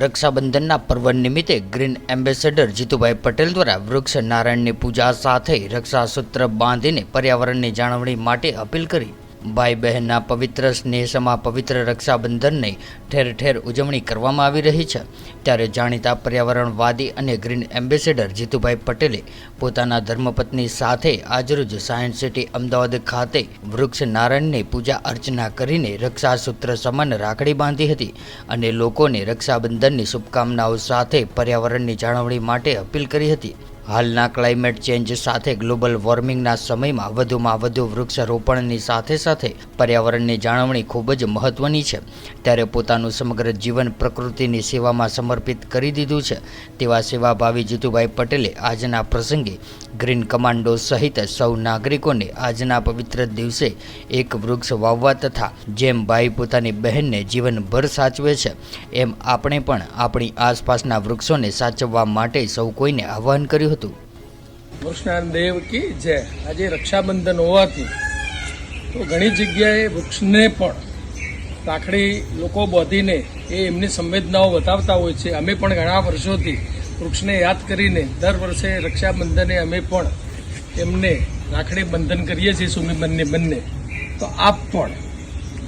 રક્ષાબંધનના પર્વ નિમિત્તે green ambassador Jitubhai Patel દ્વારા વૃક્ષ નારાયણની પૂજા સાથે રક્ષાસૂત્ર બાંધીને પર્યાવરણની જાળવણી માટે અપીલ કરી ભાઈ બહેનના પવિત્ર સ્નેહસમા પવિત્ર રક્ષાબંધનને ઠેર ઠેર ઉજવણી કરવામાં આવી રહી છે। ત્યારે જાણીતા પર્યાવરણવાદી અને ગ્રીન એમ્બેસેડર જીતુભાઈ પટેલે પોતાના ધર્મપત્ની સાથે આજરોજ સાયન્સ સિટી અમદાવાદ ખાતે વૃક્ષ નારાયણની પૂજા અર્ચના કરીને રક્ષાસૂત્ર સમાન રાખડી બાંધી હતી અને લોકોને રક્ષાબંધનની શુભકામનાઓ સાથે પર્યાવરણની જાળવણી માટે અપીલ કરી હતી। હાલના ક્લાઇમેટ ચેન્જ સાથે ગ્લોબલ વોર્મિંગના સમયમાં વધુમાં વધુ વૃક્ષારોપણની સાથે સાથે પર્યાવરણની જાળવણી ખૂબ જ મહત્વની છે। ત્યારે પોતાનું સમગ્ર જીવન પ્રકૃતિની સેવામાં સમર્પિત કરી દીધું છે તેવા સેવાભાવી જીતુભાઈ પટેલે આજના પ્રસંગે ગ્રીન કમાન્ડો સહિત સૌ નાગરિકોને આજના પવિત્ર દિવસે એક વૃક્ષ વાવવા તથા જેમ ભાઈ પોતાની બહેનને જીવનભર સાચવે છે એમ આપણે પણ આપણી આસપાસના વૃક્ષોને સાચવવા માટે સૌ કોઈને આહ્વાન કર્યું હતું। વૃક્ષનારાયણ દેવ કી જય। આજે રક્ષાબંધન હોવાથી તો ઘણી જગ્યાએ વૃક્ષને પણ રાખડી લોકો બાંધીને એ એમની સંવેદનાઓ બતાવતા હોય છે। અમે પણ ઘણા વર્ષોથી વૃક્ષને યાદ કરીને દર વર્ષે રક્ષાબંધને અમે પણ એમને રાખડી બંધન કરીએ છીએ સુમીબેનને બંને। તો આપ પણ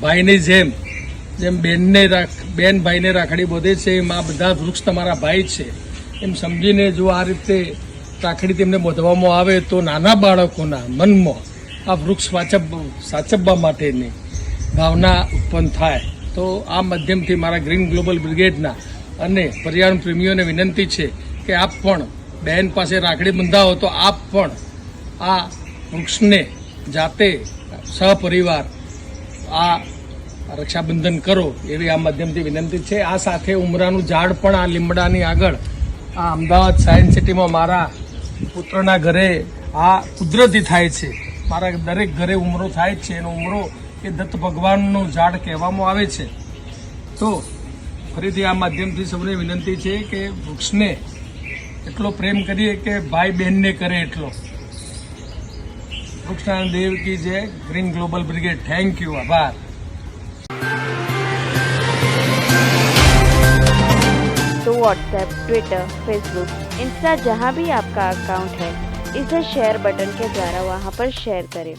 ભાઈની જેમ બેન ભાઈને રાખડી બાંધે છે એમ આ બધા વૃક્ષ તમારા ભાઈ છે એમ સમજીને જો આ રીતે રાખડી તેમને બાંધવામાં આવે તો નાના બાળકોના મનમાં આ વૃક્ષ સાચવવા માટેની ભાવના ઉત્પન્ન થાય। તો આ માધ્યમથી મારા ગ્રીન ગ્લોબલ બ્રિગેડના અને પર્યાવરણ પ્રેમીઓને વિનંતી છે કે આપ પણ બહેન પાસે રાખડી બંધાવો તો આપ પણ આ વૃક્ષને જાતે સહપરિવાર આ રક્ષાબંધન કરો એવી આ માધ્યમથી વિનંતી છે। આ સાથે ઉમરાનું ઝાડ પણ આ લીમડાની આગળ આ અમદાવાદ સાયન્સ સિટીમાં મારા પુત્રના ઘરે આ કુદરતી થાય છે। મારા દરેક ઘરે ઉમરો થાય જ છે એનો ઉમરો એ દત્ત ભગવાનનું ઝાડ કહેવામાં આવે છે। તો ફરીથી આ માધ્યમથી સૌને વિનંતી છે કે વૃક્ષને એટલો પ્રેમ કરીએ કે ભાઈ બહેનને કરે એટલો। વૃક્ષનારાયણ દેવ કી જય। Green global brigade. Thank you. આભાર। तो व्हाट्सएप, ट्विटर, फेसबुक, इंस्टा जहाँ भी आपका अकाउंट है इसे शेयर बटन के द्वारा वहाँ पर शेयर करें।